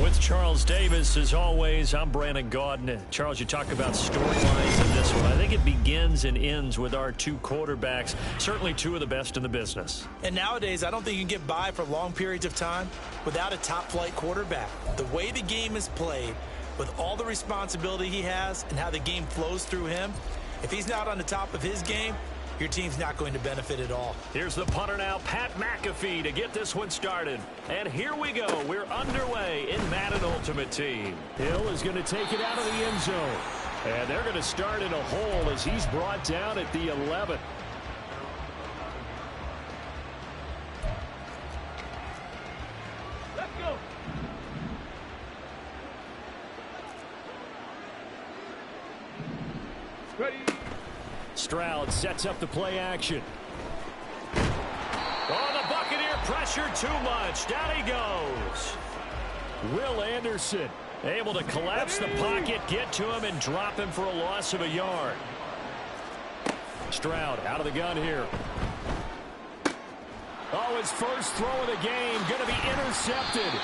With Charles Davis, as always, I'm Brandon Gaudin. Charles, you talk about storylines in this one. I think it begins and ends with our two quarterbacks, certainly two of the best in the business. And nowadays, I don't think you can get by for long periods of time without a top-flight quarterback. The way the game is played, with all the responsibility he has and how the game flows through him, if he's not on the top of his game, your team's not going to benefit at all. Here's the punter now, Pat McAfee, to get this one started. And here we go. We're underway in Madden Ultimate Team. Hill is going to take it out of the end zone. And they're going to start in a hole as he's brought down at the 11. Let's go. Ready. Stroud sets up the play action. Oh, the Buccaneer pressure too much. Down he goes. Will Anderson able to collapse the pocket, get to him, and drop him for a loss of a yard. Stroud out of the gun here. Oh, his first throw of the game going to be intercepted.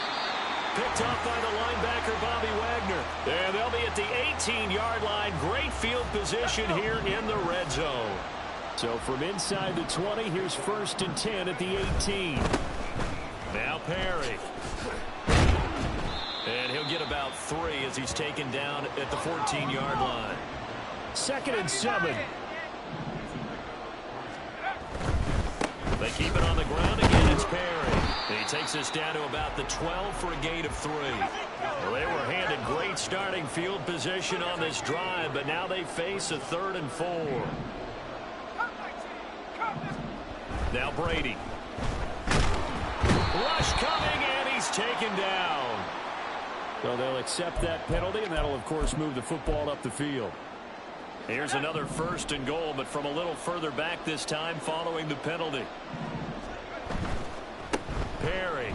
Picked off by the linebacker, Bobby Wagner. And they'll be at the 18-yard line. Great field position here in the red zone. So from inside the 20, here's 1st and 10 at the 18. Now Perry. And he'll get about 3 as he's taken down at the 14-yard line. 2nd and 7. They keep it on the ground again. It's Perry. And he takes us down to about the 12 for a gain of 3. Well, they were handed great starting field position on this drive, but now they face a 3rd and 4. Now Brady. Rush coming, and he's taken down. So they'll accept that penalty, and that'll, of course, move the football up the field. Here's another 1st and goal, but from a little further back this time following the penalty. Perry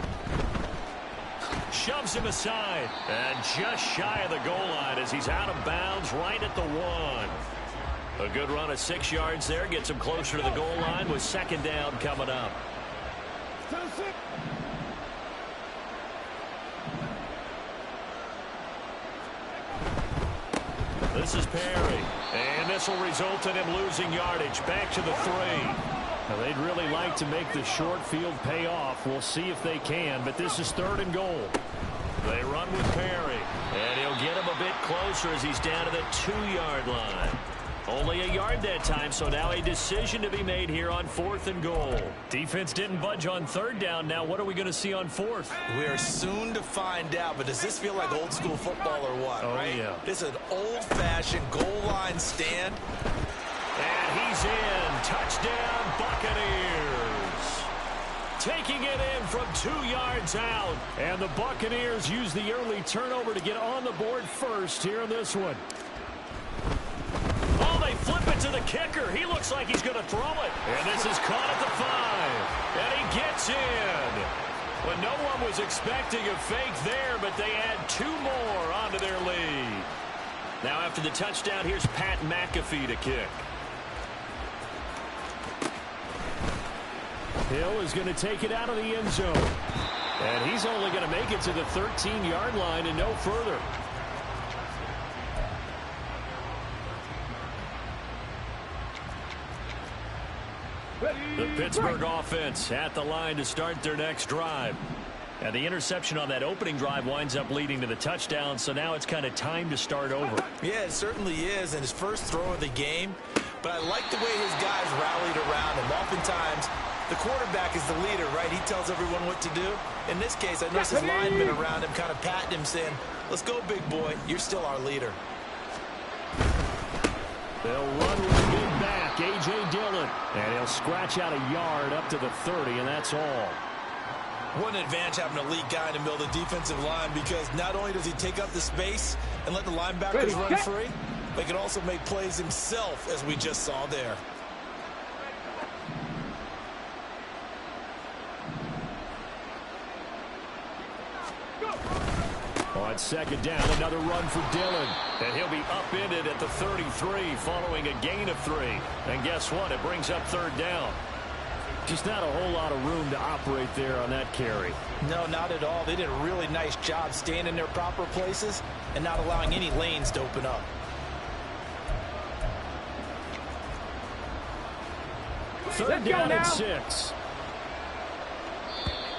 shoves him aside, and just shy of the goal line as he's out of bounds right at the 1. A good run of 6 yards there gets him closer to the goal line with 2nd down coming up. This is Perry, and this will result in him losing yardage back to the 3. Now, they'd really like to make the short field pay off. We'll see if they can, but this is 3rd and goal. They run with Perry, and he'll get him a bit closer as he's down to the 2-yard line. Only a yard that time, so now a decision to be made here on 4th and goal. Defense didn't budge on 3rd down. Now what are we going to see on 4th? We are soon to find out, but does this feel like old school football or what? Oh, right? Yeah. This is an old-fashioned goal line stand. And he's in. Touchdown, Buccaneers. Taking it in from 2 yards out. And the Buccaneers use the early turnover to get on the board first here in this one. Oh, they flip it to the kicker. He looks like he's going to throw it. And this is caught at the 5. And he gets in. Well, no one was expecting a fake there, but they add 2 more onto their lead. Now after the touchdown, here's Pat McAfee to kick. Hill is going to take it out of the end zone. And he's only going to make it to the 13-yard line and no further. The Pittsburgh offense at the line to start their next drive. And the interception on that opening drive winds up leading to the touchdown, so now it's kind of time to start over. Yeah, it certainly is, and his first throw of the game. But I like the way his guys rallied around him. Oftentimes, the quarterback is the leader, right? He tells everyone what to do. In this case, I noticed his linemen around him kind of patting him, saying, let's go, big boy. You're still our leader. They'll run with the big back, A.J. Dillon. And he'll scratch out a yard up to the 30, and that's all. What an advantage having an elite guy in the middle of the defensive line, because not only does he take up the space and let the linebackers run free, but he can also make plays himself, as we just saw there. On 2nd down, another run for Dillon. And he'll be upended at the 33 following a gain of 3. And guess what? It brings up 3rd down. Just not a whole lot of room to operate there on that carry. No, not at all. They did a really nice job staying in their proper places and not allowing any lanes to open up. 3rd down at 6.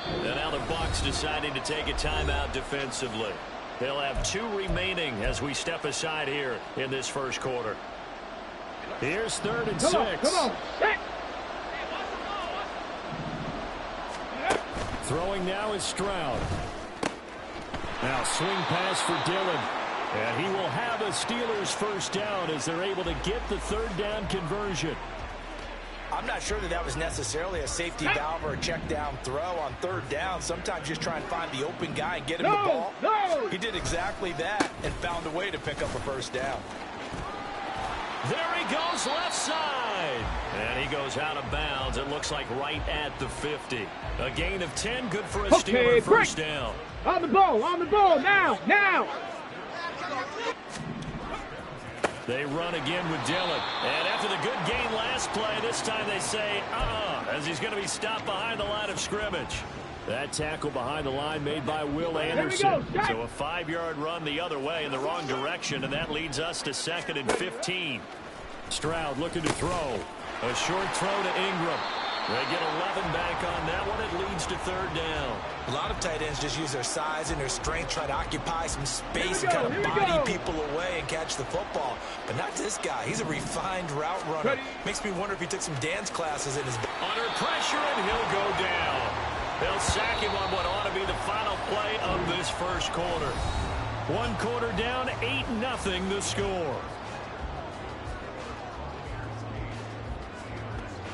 And now the Bucs deciding to take a timeout defensively. They'll have 2 remaining as we step aside here in this first quarter. Here's 3rd and 6. Come on. Throwing now is Stroud. Now swing pass for Dillon. And he will have a Steelers first down as they're able to get the 3rd down conversion. I'm not sure that was necessarily a safety valve or a check down throw on 3rd down. Sometimes just try and find the open guy and get him the ball. He did exactly that and found a way to pick up a first down. There he goes left side. And he goes out of bounds. It looks like right at the 50. A gain of 10, good for a Steeler first down. On the ball, now. They run again with Dillon. And after the good gain last play, this time they say, as he's going to be stopped behind the line of scrimmage. That tackle behind the line made by Will Anderson. So a 5-yard run the other way in the wrong direction, and that leads us to 2nd and 15. Stroud looking to throw. A short throw to Ingram. They get 11 back on that one. It leads to 3rd down. A lot of tight ends just use their size and their strength, try to occupy some space and kind of body people away and catch the football. But not this guy. He's a refined route runner. Makes me wonder if he took some dance classes in his... Under pressure, and he'll go down. They'll sack him on what ought to be the final play of this first quarter. 1 quarter down, 8-0 the score.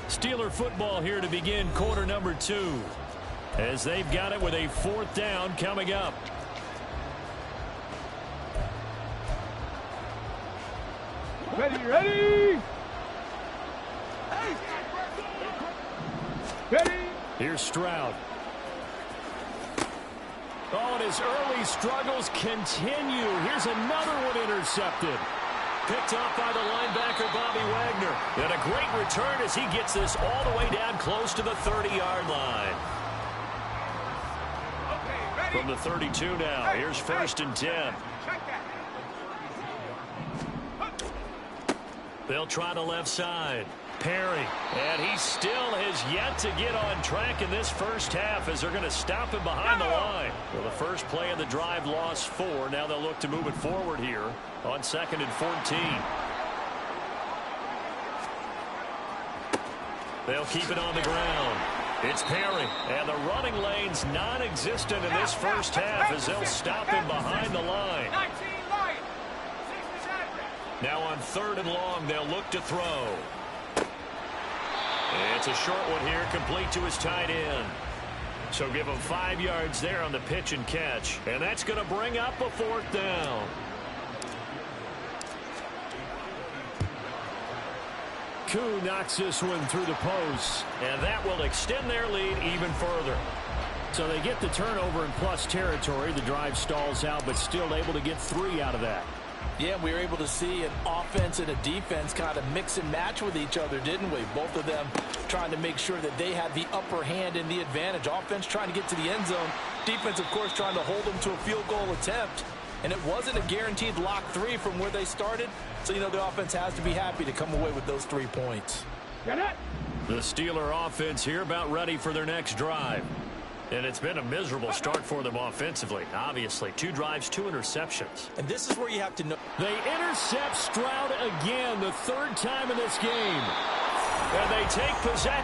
Steeler football here to begin quarter number 2. As they've got it with a 4th down coming up. Ready. Ready. Here's Stroud. Oh, and his early struggles continue. Here's another one intercepted. Picked off by the linebacker, Bobby Wagner. And a great return as he gets this all the way down close to the 30-yard line. From the 32 now, here's 1st and 10. They'll try the left side. Perry, and he still has yet to get on track in this first half as they're going to stop him behind the line. Well, the first play of the drive lost 4. Now they'll look to move it forward here on 2nd and 14. They'll keep it on the ground. It's Perry, and the running lane's non-existent in this first half as they'll stop him behind the line. Now on 3rd and long, they'll look to throw. It's a short one here, complete to his tight end. So give him 5 yards there on the pitch and catch. And that's going to bring up a 4th down. Koo knocks this one through the post. And that will extend their lead even further. So they get the turnover in plus territory. The drive stalls out, but still able to get 3 out of that. Yeah, we were able to see an offense and a defense kind of mix and match with each other, didn't we? Both of them trying to make sure that they had the upper hand and the advantage. Offense trying to get to the end zone. Defense, of course, trying to hold them to a field goal attempt. And it wasn't a guaranteed lock 3 from where they started. So, you know, the offense has to be happy to come away with those 3 points. Get it. The Steeler offense here about ready for their next drive. And it's been a miserable start for them offensively. Obviously, 2 drives, 2 interceptions. And this is where you have to know. They intercept Stroud again, the 3rd time in this game. And they take possession.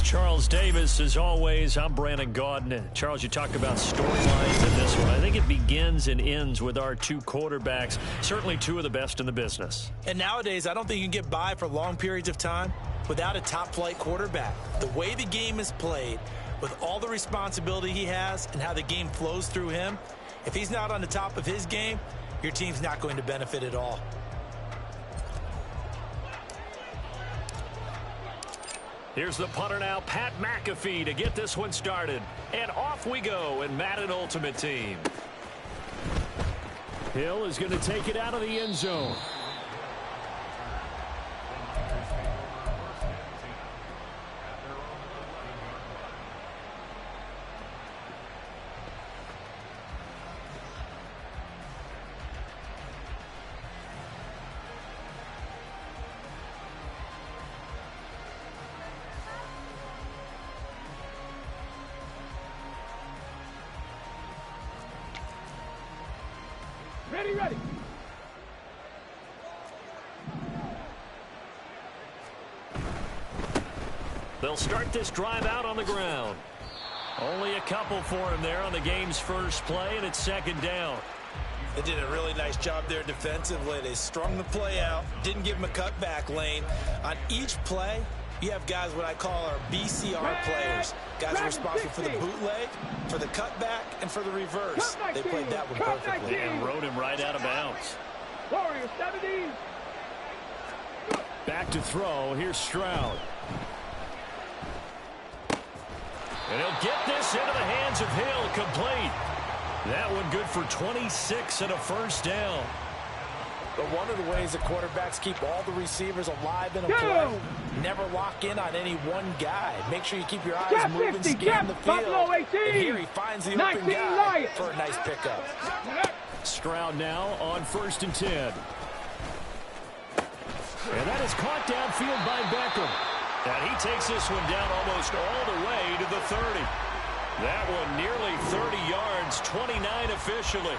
Charles Davis, as always, I'm Brandon Gaudin. Charles, you talk about storylines in this one. I think it begins and ends with our 2 quarterbacks, certainly 2 of the best in the business. And nowadays, I don't think you can get by for long periods of time without a top-flight quarterback. The way the game is played, with all the responsibility he has and how the game flows through him, if he's not on the top of his game, your team's not going to benefit at all. Here's the punter now, Pat McAfee, to get this one started. And off we go in Madden Ultimate Team. Hill is going to take it out of the end zone. Ready. They'll start this drive out on the ground. Only a couple for him there on the game's first play, and it's second down. They did a really nice job there defensively. They strung the play out, didn't give him a cutback lane. On each play, you have guys what I call our BCR players. Guys responsible for the bootleg, for the cutback, and for the reverse. They played that one perfectly. And rode him right out of bounds. Warriors 70. Back to throw. Here's Stroud. And he'll get this into the hands of Hill, complete. That one good for 26 and a first down. But one of the ways the quarterbacks keep all the receivers alive in a play, never lock in on any one guy. Make sure you keep your eyes moving, scan the field. And here he finds the open guy for a nice pickup. Stroud now on 1st and 10. And that is caught downfield by Beckham. And he takes this one down almost all the way to the 30. That one nearly 30 yards, 29 officially.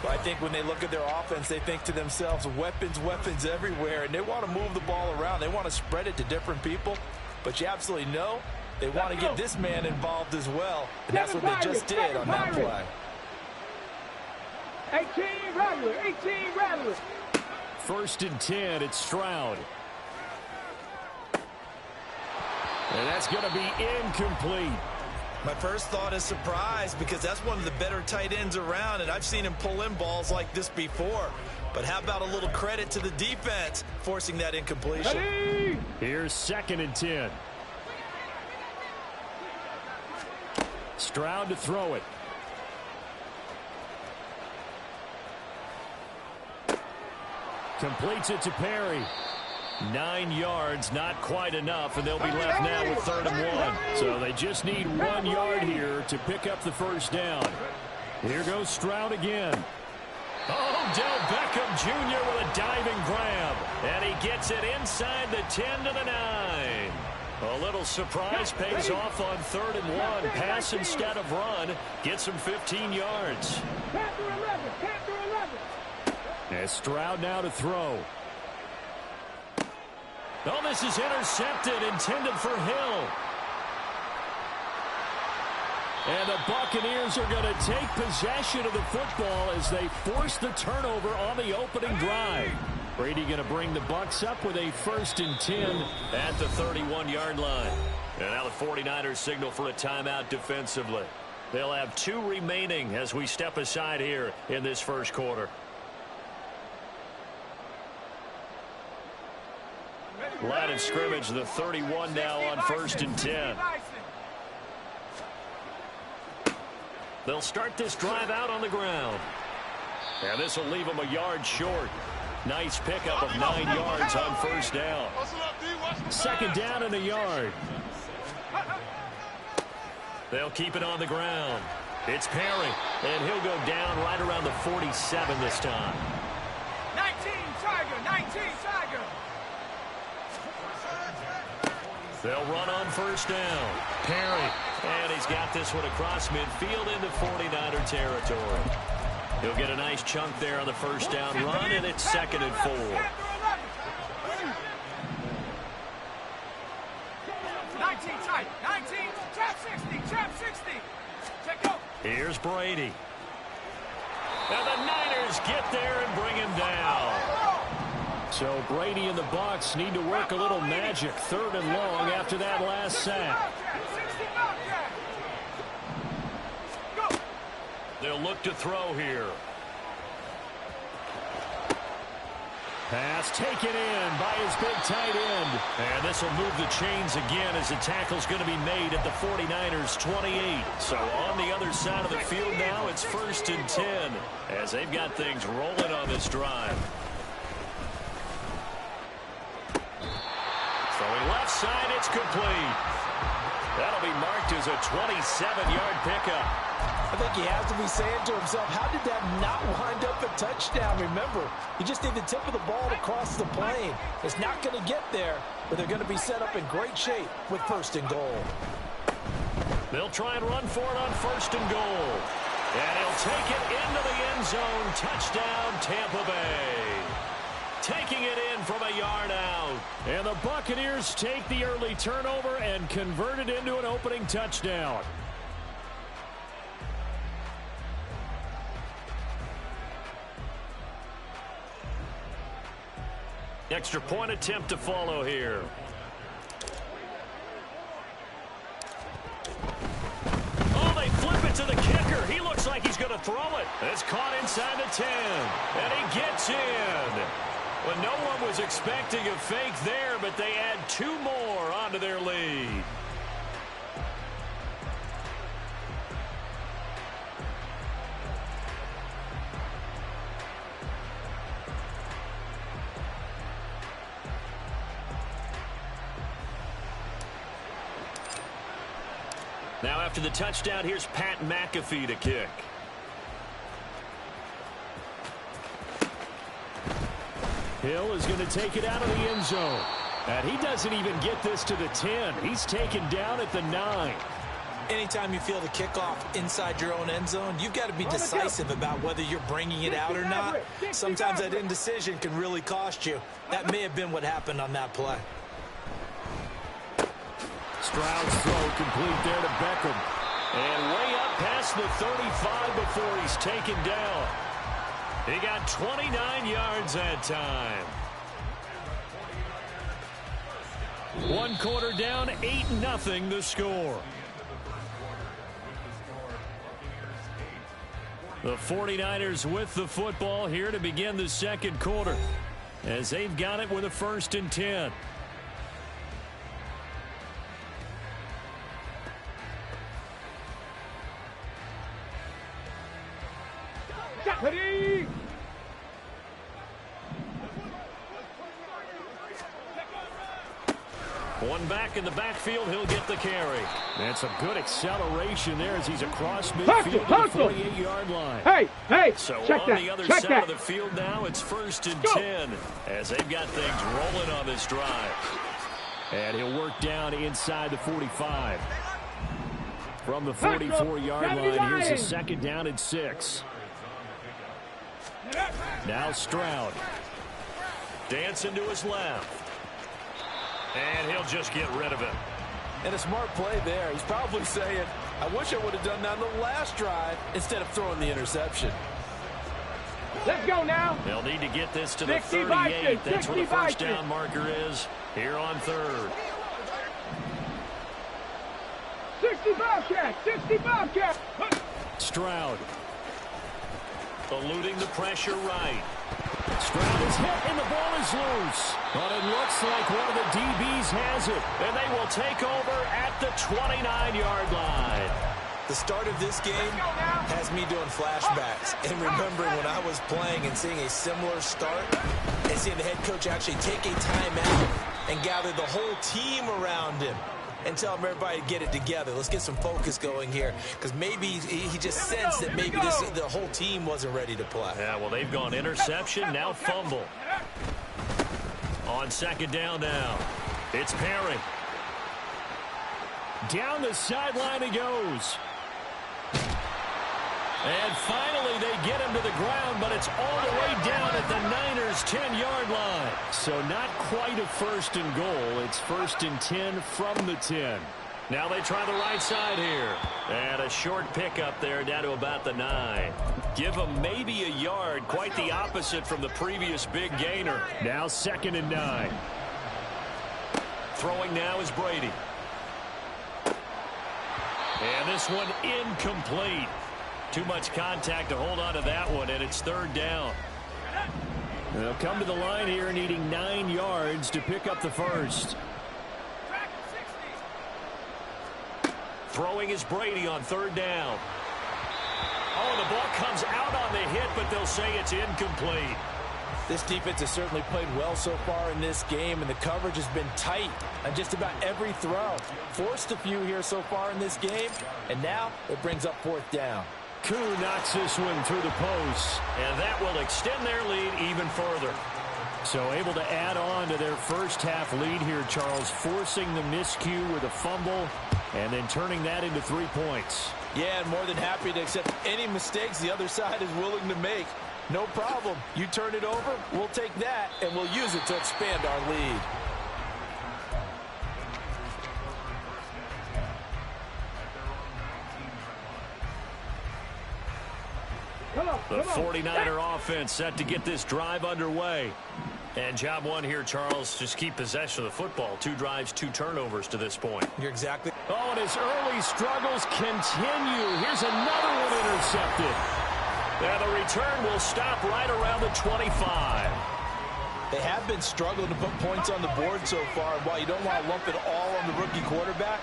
I think when they look at their offense, they think to themselves, weapons everywhere, and they want to move the ball around. They want to spread it to different people, but you absolutely know they want to get this man involved as well, and that's what they just did on that play. 18 Rattler. 1st and 10, it's Stroud. And that's going to be incomplete. My first thought is surprise, because that's one of the better tight ends around, and I've seen him pull in balls like this before. But how about a little credit to the defense forcing that incompletion? Ready. Here's 2nd and 10. Stroud to throw it. Completes it to Perry. 9 yards, not quite enough, and they'll be left now with 3rd and 1. So they just need 1 yard here to pick up the first down. Here goes Stroud again. Oh, Del Beckham Jr. with a diving grab. And he gets it inside the 10 to the 9. A little surprise pays off on 3rd and 1. Pass instead of run. Gets him 15 yards. As Stroud now to throw. Oh, this is intercepted, intended for Hill. And the Buccaneers are going to take possession of the football as they force the turnover on the opening drive. Brady going to bring the Bucs up with a 1st and 10 at the 31-yard line. And now the 49ers signal for a timeout defensively. They'll have 2 remaining as we step aside here in this first quarter. Line of scrimmage, the 31 now on 1st and 10. They'll start this drive out on the ground. And this will leave them a yard short. Nice pickup of 9 yards on 1st down. 2nd down and a yard. They'll keep it on the ground. It's Perry, and he'll go down right around the 47 this time. 19 Tiger. They'll run on 1st down. Perry, and he's got this one across midfield into 49er territory. He'll get a nice chunk there on the 1st down run, and it's 2nd and 4. 19 tight. 19. Trap 60. Check go. Here's Brady. Now the Niners get there and bring him down. So Brady and the Bucs need to work a little magic. 3rd and long after that last sack. They'll look to throw here. Pass taken in by his big tight end. And this will move the chains again as the tackle's going to be made at the 49ers 28. So on the other side of the field now, it's 1st and 10 as they've got things rolling on this drive. Throwing left side, it's complete. That'll be marked as a 27-yard pickup. I think he has to be saying to himself, how did that not wind up a touchdown? Remember, you just need the tip of the ball to cross the plane. It's not going to get there, but they're going to be set up in great shape with 1st and goal. They'll try and run for it on 1st and goal. And he'll take it into the end zone. Touchdown, Tampa Bay. Taking it in from a yard out. And the Buccaneers take the early turnover and convert it into an opening touchdown. Extra point attempt to follow here. Oh, they flip it to the kicker. He looks like he's going to throw it. It's caught inside the 10. And he gets in. Well, no one was expecting a fake there, but they add 2 more onto their lead. Now after the touchdown, here's Pat McAfee to kick. Hill is going to take it out of the end zone. And he doesn't even get this to the 10. He's taken down at the 9. Anytime you feel the kickoff inside your own end zone, you've got to be decisive about whether you're bringing it out or not. Sometimes that indecision can really cost you. That may have been what happened on that play. Stroud's throw complete there to Beckham. And way up past the 35 before he's taken down. He got 29 yards that time. 1 quarter down, 8-0 the score. The 49ers with the football here to begin the 2nd quarter as they've got it with a 1st and 10. Ready? One back in the backfield, he'll get the carry. That's a good acceleration there as he's across midfield to the 48-yard line. Hey, so check on that, the other check side that. of the field now, it's 1st and 10 as they've got things rolling on this drive. And he'll work down inside the 45. From the 44-yard line, here's a 2nd down and 6. Now Stroud. Dancing to his left. And he'll just get rid of it. And a smart play there. He's probably saying, I wish I would have done that on the last drive instead of throwing the interception. Let's go now. They'll need to get this to the 60 38. That's where the 60 first down marker is here on 3rd. 60 Bobcat, 60 Bobcat. Stroud. Eluding the pressure right. Stroud is hit and the ball is loose. But it looks like one of the DBs has it. And they will take over at the 29-yard line. The start of this game has me doing flashbacks and remembering when I was playing and seeing a similar start and seeing the head coach actually take a timeout and gather the whole team around him and tell everybody to get it together. Let's get some focus going here because maybe he just sensed that maybe the whole team wasn't ready to play. Yeah, well, they've gone interception, now fumble. On 2nd down now, it's Perry. Down the sideline he goes. And finally they get him to the ground, but it's all the way down at the Niners' 10-yard line. So not quite a 1st and goal. It's 1st and 10 from the 10. Now they try the right side here. And a short pickup there down to about the 9. Give them maybe a yard. Quite the opposite from the previous big gainer. Now 2nd and 9. Throwing now is Brady. And this one incomplete. Too much contact to hold on to that one, and it's 3rd down. They'll come to the line here needing 9 yards to pick up the first. Throwing is Brady on 3rd down. Oh, the ball comes out on the hit, but they'll say it's incomplete. This defense has certainly played well so far in this game, and the coverage has been tight on just about every throw. Forced a few here so far in this game, and now it brings up 4th down. Koo knocks this one through the posts, and that will extend their lead even further. So able to add on to their first half lead here, Charles, forcing the miscue with a fumble and then turning that into 3 points. Yeah, and more than happy to accept any mistakes the other side is willing to make. No problem. You turn it over, we'll take that, and we'll use it to expand our lead. The 49er offense set to get this drive underway. And job one here, Charles, just keep possession of the football. 2 drives, 2 turnovers to this point. You're exactly. Oh, and his early struggles continue. Here's another one intercepted. And the return will stop right around the 25. They have been struggling to put points on the board so far. And while you don't want to lump it all on the rookie quarterback,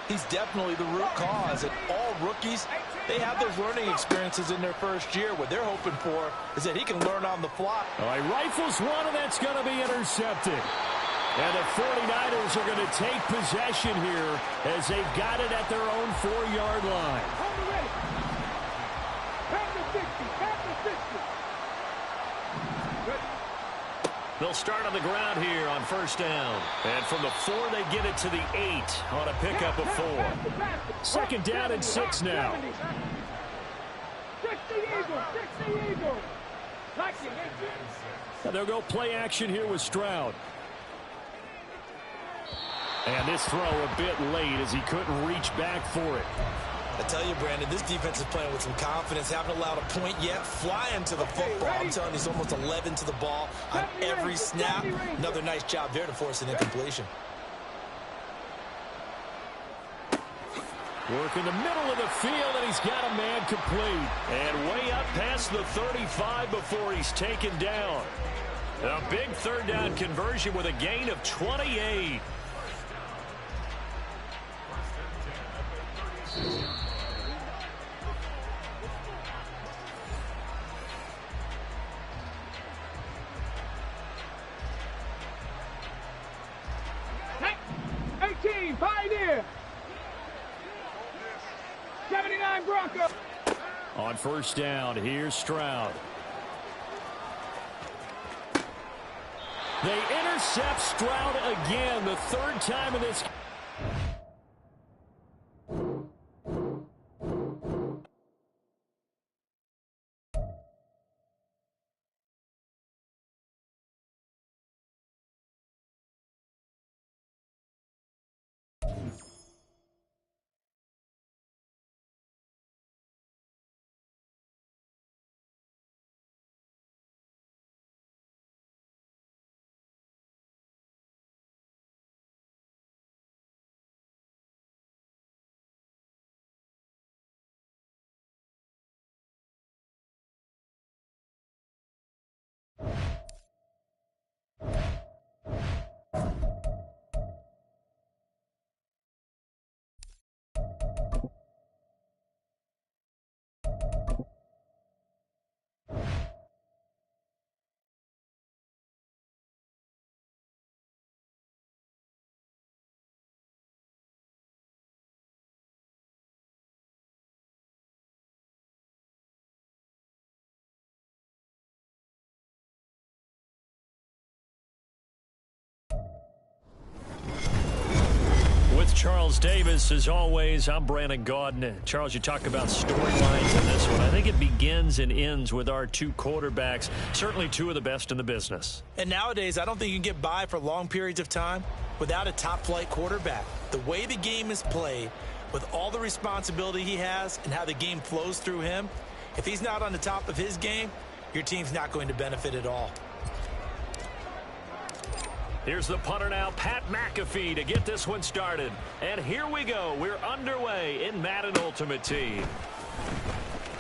he's definitely the root cause. And all rookies, they have those learning experiences in their first year. What they're hoping for is that he can learn on the fly. Oh, he rifles one, and that's going to be intercepted. And the 49ers are going to take possession here as they've got it at their own 4-yard line. They'll start on the ground here on 1st down. And from the 4, they get it to the 8 on a pickup of 4. 2nd down and 6 now. 60 Eagles. Now they'll go play action here with Stroud. And this throw a bit late as he couldn't reach back for it. I tell you, Brandon, this defense is playing with some confidence. Haven't allowed a point yet. Flying to the football. I'm telling you, he's almost 11 to the ball on every snap. Another nice job there to force an incompletion. Work in the middle of the field, and he's got a man complete. And way up past the 35 before he's taken down. A big 3rd down conversion with a gain of 28. Pioneer. 79 Bronco. On 1st down, here's Stroud. They intercept Stroud again, the 3rd time in this. Charles Davis, as always, I'm Brandon Gaudin. Charles, you talk about storylines in this one. I think it begins and ends with our 2 quarterbacks, certainly 2 of the best in the business. And nowadays, I don't think you can get by for long periods of time without a top-flight quarterback. The way the game is played, with all the responsibility he has and how the game flows through him, if he's not on the top of his game, your team's not going to benefit at all. Here's the punter now, Pat McAfee, to get this one started. And here we go. We're underway in Madden Ultimate Team.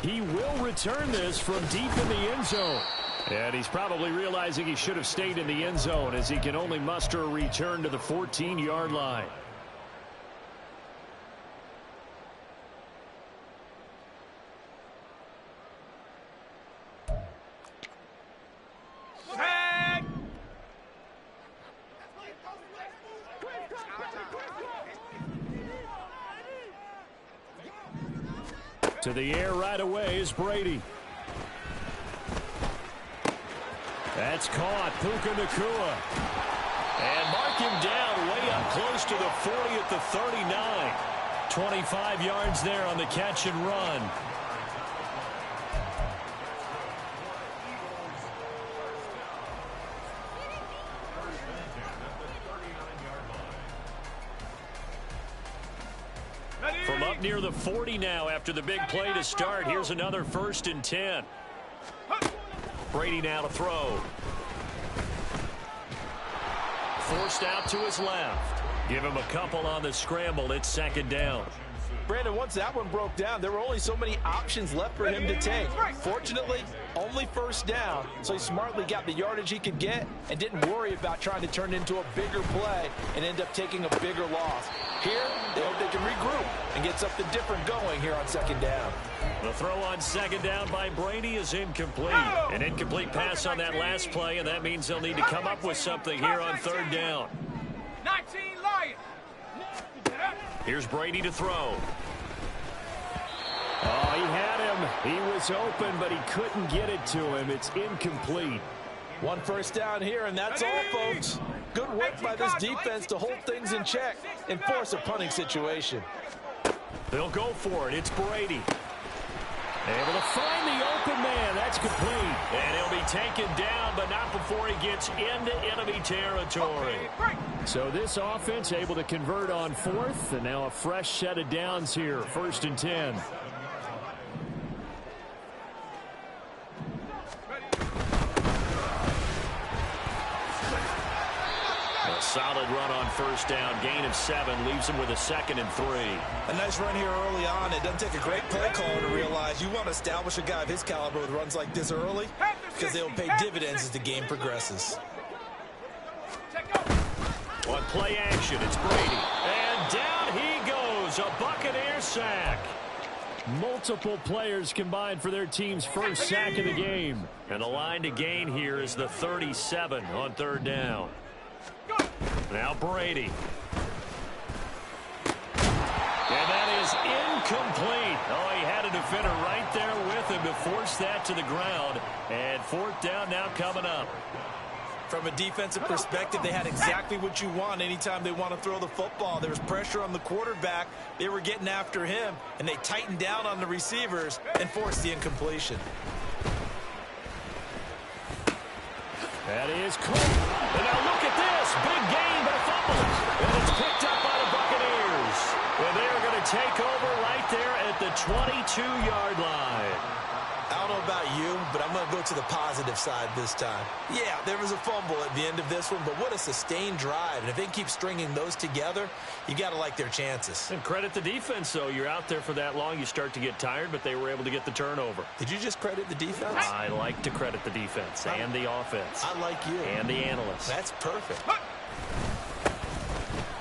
He will return this from deep in the end zone. And he's probably realizing he should have stayed in the end zone as he can only muster a return to the 14-yard line. To the air right away is Brady. That's caught. Puka Nacua. And mark him down way up close to the 40 at the 39. 25 yards there on the catch and run. From up near the 40 now after the big play to start. Here's another 1st and 10. Brady now to throw. Forced out to his left. Give him a couple on the scramble. It's 2nd down. Brandon, once that one broke down, there were only so many options left for him to take. Fortunately, only 1st down, so he smartly got the yardage he could get and didn't worry about trying to turn it into a bigger play and end up taking a bigger loss. Here, they hope they can regroup and get something different going here on 2nd down. The throw on 2nd down by Brady is incomplete. An incomplete pass on that last play, and that means they'll need to come up with something here on 3rd down. 19 Lions. Here's Brady to throw. Oh, he had him. He was open, but he couldn't get it to him. It's incomplete. 1 first down here, and that's all, folks. Good work by this defense to hold things in check and force a punting situation. They'll go for it. It's Brady. Able to find the open man. That's complete. And he'll be taken down, but not before he gets into enemy territory. So this offense able to convert on 4th, and now a fresh set of downs here. 1st and 10. A solid run on 1st down. Gain of 7 leaves him with a 2nd and 3. A nice run here early on. It doesn't take a great play caller to realize you want to establish a guy of his caliber with runs like this early because they'll pay dividends as the game progresses. On play action, it's Brady. And down he goes. A Buccaneer sack. Multiple players combined for their team's first sack of the game. And the line to gain here is the 37 on 3rd down. Now Brady. And that is incomplete. Oh, he had a defender right there with him to force that to the ground. And 4th down now coming up. From a defensive perspective, they had exactly what you want anytime they want to throw the football. There was pressure on the quarterback. They were getting after him, and they tightened down on the receivers and forced the incompletion. That is cool. And now look at this. Big gain, but a fumble. And it's picked up by the Buccaneers. And they are going to take over right there at the 22-yard line. I don't know about you, but I'm going to go to the positive side this time. Yeah, there was a fumble at the end of this one, but what a sustained drive. And if they keep stringing those together, you got to like their chances. And credit the defense, though. You're out there for that long, you start to get tired, but they were able to get the turnover. Did you just credit the defense? I like to credit the defense and the offense. I like you. And the analysts. That's perfect.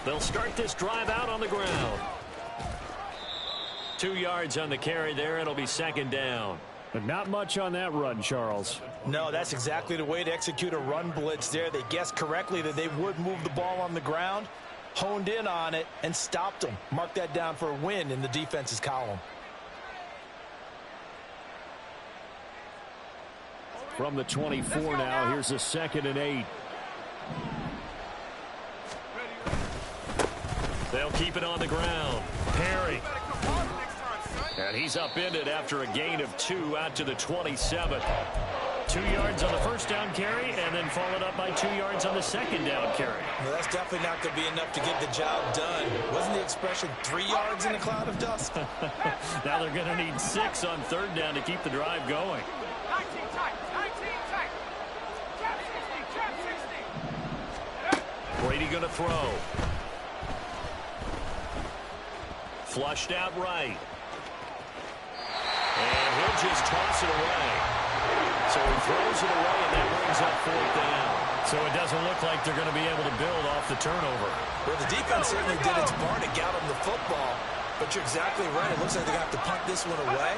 They'll start this drive out on the ground. 2 yards on the carry there. It'll be 2nd down. But not much on that run, Charles. No, that's exactly the way to execute a run blitz there. They guessed correctly that they would move the ball on the ground, honed in on it, and stopped them. Mark that down for a win in the defense's column. From the 24 now, here's a 2nd and 8. They'll keep it on the ground. Perry. And he's upended after a gain of 2 out to the 27. 2 yards on the 1st down carry, and then followed up by 2 yards on the 2nd down carry. Well, that's definitely not going to be enough to get the job done. Wasn't the expression 3 yards in a cloud of dust? Now they're going to need 6 on 3rd down to keep the drive going. 19 tight. 19 tight. Trap 60. Trap 60. Brady going to throw. Flushed out right. And he'll just toss it away. So he throws it away, and that brings up fourth down. So it doesn't look like they're going to be able to build off the turnover. Well, the defense certainly did its part to get them the football. But you're exactly right. It looks like they're going to have to punt this one away.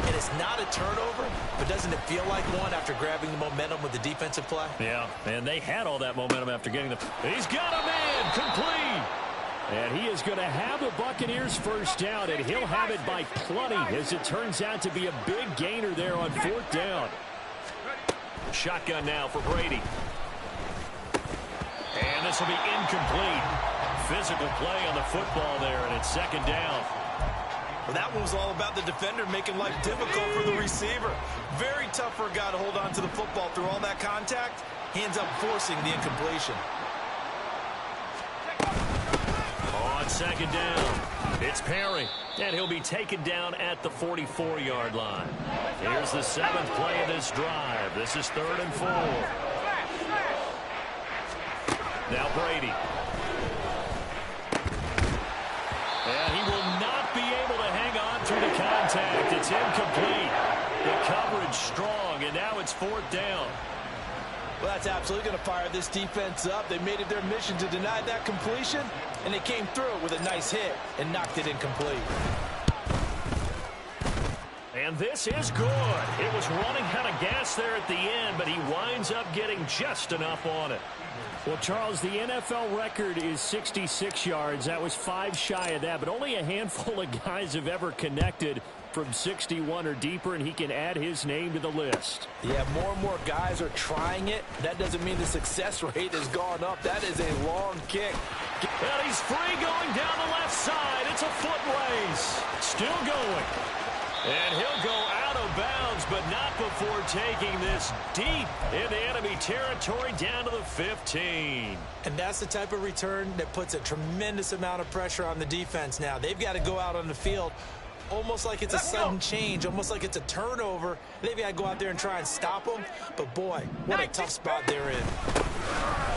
And it's not a turnover, but doesn't it feel like one after grabbing the momentum with the defensive play? Yeah, and they had all that momentum after getting the... He's got a man, complete. And he is going to have the Buccaneers first down, and he'll have it by plenty, as it turns out to be a big gainer there on fourth down. Shotgun now for Brady. And this will be incomplete. Physical play on the football there, and it's second down. Well, that one was all about the defender making life difficult for the receiver. Very tough for a guy to hold on to the football through all that contact. Hands up, forcing the incompletion. On second down, it's Perry, and he'll be taken down at the 44-yard line. Here's the seventh play of this drive. This is 3rd and 4. Now Brady. And he will not be able to hang on through the contact. It's incomplete. The coverage strong, and now it's 4th down. Well, that's absolutely going to fire this defense up. They made it their mission to deny that completion, and they came through with a nice hit and knocked it incomplete. And this is good. It was running out of gas there at the end, but he winds up getting just enough on it. Well, Charles, the NFL record is 66 yards. That was 5 shy of that, but only a handful of guys have ever connected from 61 or deeper, and he can add his name to the list. Yeah, more and more guys are trying it. That doesn't mean the success rate has gone up. That is a long kick. And he's free going down the left side. It's a foot race. Still going. And he'll go out of bounds, but not before taking this deep into enemy territory down to the 15. And that's the type of return that puts a tremendous amount of pressure on the defense now. They've got to go out on the field almost like it's a sudden change, almost like it's a turnover. They've got to go out there and try and stop them. But, boy, what a tough spot they're in.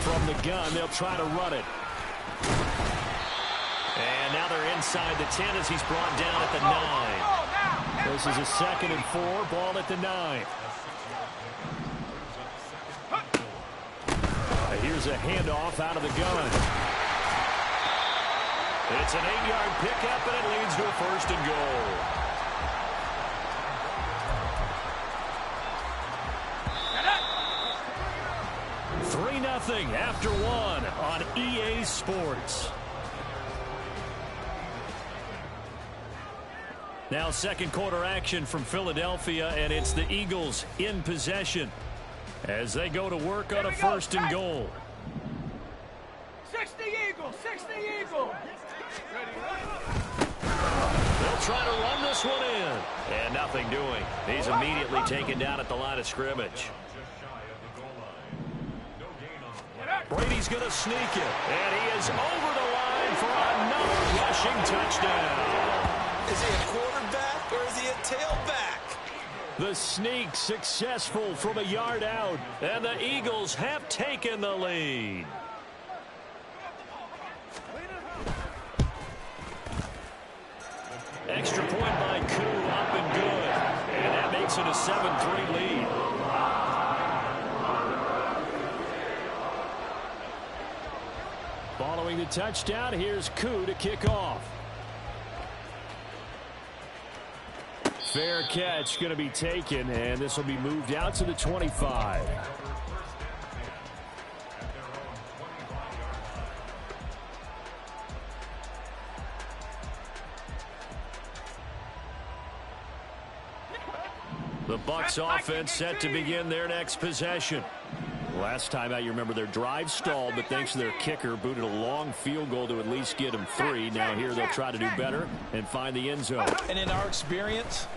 From the gun, they'll try to run it. And now they're inside the 10 as he's brought down at the 9. This is a 2nd and 4, ball at the 9. Here's a handoff out of the gun. It's an 8-yard pickup, and it leads to a 1st and goal. Nothing after 1 on EA Sports. Now 2nd quarter action from Philadelphia, and it's the Eagles in possession as they go to work on a 1st and goal. 60 Eagles, 60 Eagles. They'll try to run this one in, and nothing doing. He's immediately taken down at the line of scrimmage. Brady's going to sneak it, and he is over the line for another rushing touchdown. Is he a quarterback or is he a tailback? The sneak successful from a yard out, and the Eagles have taken the lead. Extra point by Koo, up and good, and that makes it a 7-3 lead. Following the touchdown, here's Koo to kick off. Fair catch going to be taken, and this will be moved out to the 25. The Bucs offense set to begin their next possession. Last time out, you remember their drive stalled, but thanks to their kicker, booted a long field goal to at least get them 3. Now here they'll try to do better and find the end zone. And in our experience,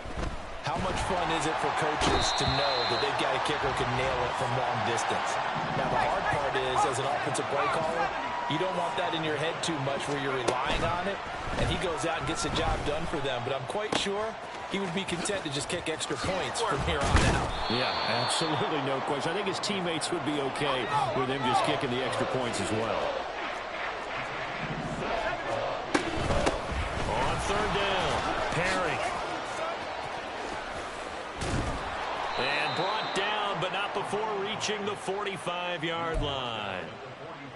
how much fun is it for coaches to know that they've got a kicker who can nail it from long distance? Now, the hard part is, as an offensive play caller, you don't want that in your head too much where you're relying on it, and he goes out and gets the job done for them. But I'm quite sure he would be content to just kick extra points from here on out. Yeah, absolutely no question. I think his teammates would be okay with him just kicking the extra points as well. On 3rd down, Perry. And brought down approaching the 45-yard line.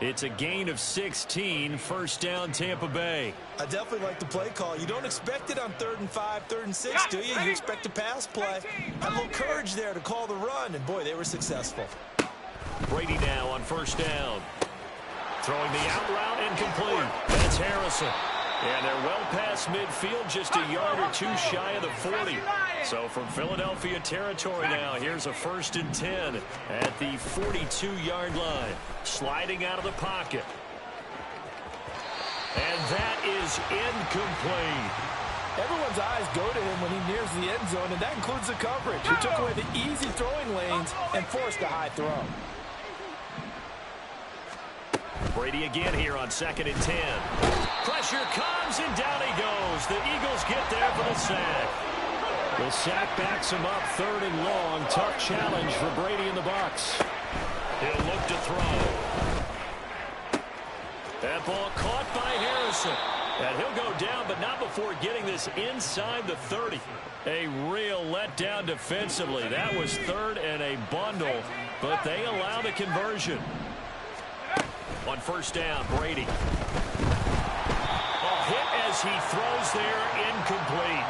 It's a gain of 16, first down Tampa Bay. I definitely like the play call. You don't expect it on 3rd and 5, 3rd and 6, do you? You expect a pass play. Had a little courage there to call the run, and boy, they were successful. Brady now on first down. Throwing the out route incomplete. That's Harrison. And they're well past midfield, just a yard or two shy of the 40. So from Philadelphia territory now, here's a 1st and 10 at the 42-yard line. Sliding out of the pocket. And that is incomplete. Everyone's eyes go to him when he nears the end zone, and that includes the coverage. He took away the easy throwing lanes and forced a high throw. Brady again here on 2nd and 10. Pressure comes, and down he goes. The Eagles get there for the sack. The sack backs him up 3rd and long. Tough challenge for Brady and the Bucs. He'll look to throw. That ball caught by Harrison. And he'll go down, but not before getting this inside the 30. A real letdown defensively. That was 3rd and a bundle, but they allow the conversion. On first down, Brady. A hit as he throws there, incomplete.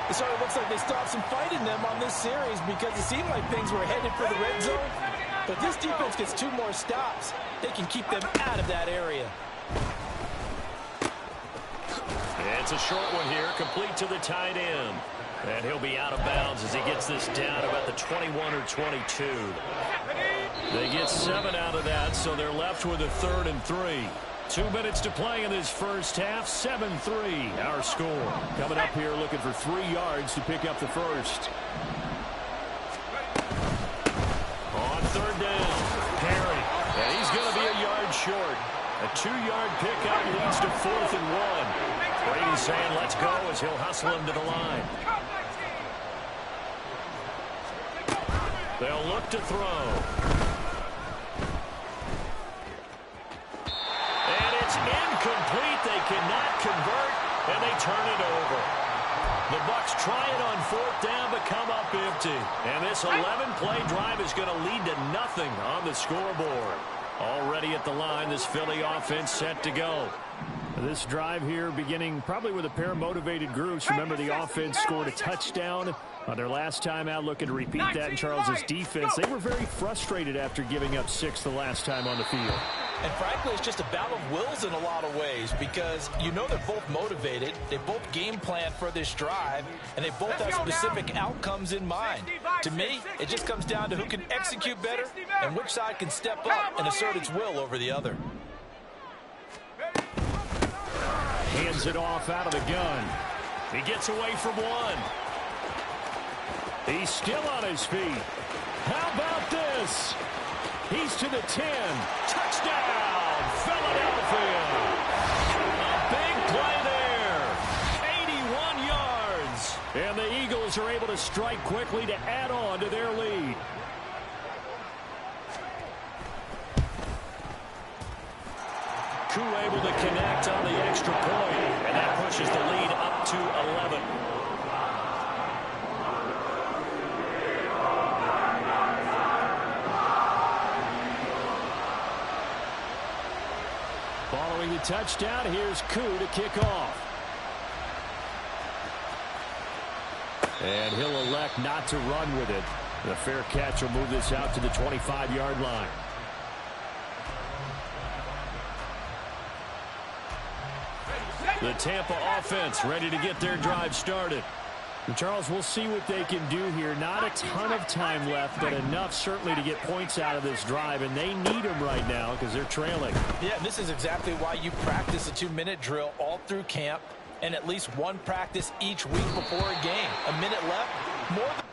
It sort of looks like they stopped some fight in them on this series because it seemed like things were headed for the red zone. But this defense gets 2 more stops. They can keep them out of that area. It's a short one here, complete to the tight end. And he'll be out of bounds as he gets this down about the 21 or 22. They get 7 out of that, so they're left with a 3rd and 3. 2 minutes to play in this first half. 7-3 our score. Coming up here looking for 3 yards to pick up the first. On 3rd down, Perry. And he's going to be a yard short. A 2-yard pickup leads to 4th and 1. Brady's saying let's go as he'll hustle him to the line. They'll look to throw. And it's incomplete. They cannot convert, and they turn it over. The Bucs try it on 4th down, but come up empty. And this 11-play drive is going to lead to nothing on the scoreboard. Already at the line, this Philly offense set to go. This drive here beginning probably with a pair of motivated groups. Remember, the offense scored a touchdown on their last time out, looking to repeat that in Charles's defense. They were very frustrated after giving up 6 the last time on the field. And frankly, it's just a battle of wills in a lot of ways because you know they're both motivated. They both game plan for this drive, and they both have specific outcomes in mind. To me, it just comes down to who can execute better and which side can step up and assert its will over the other. Hands it off out of the gun. He gets away from one. He's still on his feet. How about this? He's to the 10. Touchdown, Philadelphia. A big play there. 81 yards. And the Eagles are able to strike quickly to add on to their lead. Koo able to connect on the extra point, and that pushes the lead up to 11. Following the touchdown, here's Koo to kick off. And he'll elect not to run with it. The fair catch will move this out to the 25-yard line. The Tampa offense ready to get their drive started. And Charles, we'll see what they can do here. Not a ton of time left, but enough certainly to get points out of this drive, and they need them right now because they're trailing. Yeah, this is exactly why you practice a 2-minute drill all through camp and at least one practice each week before a game. A minute left, more than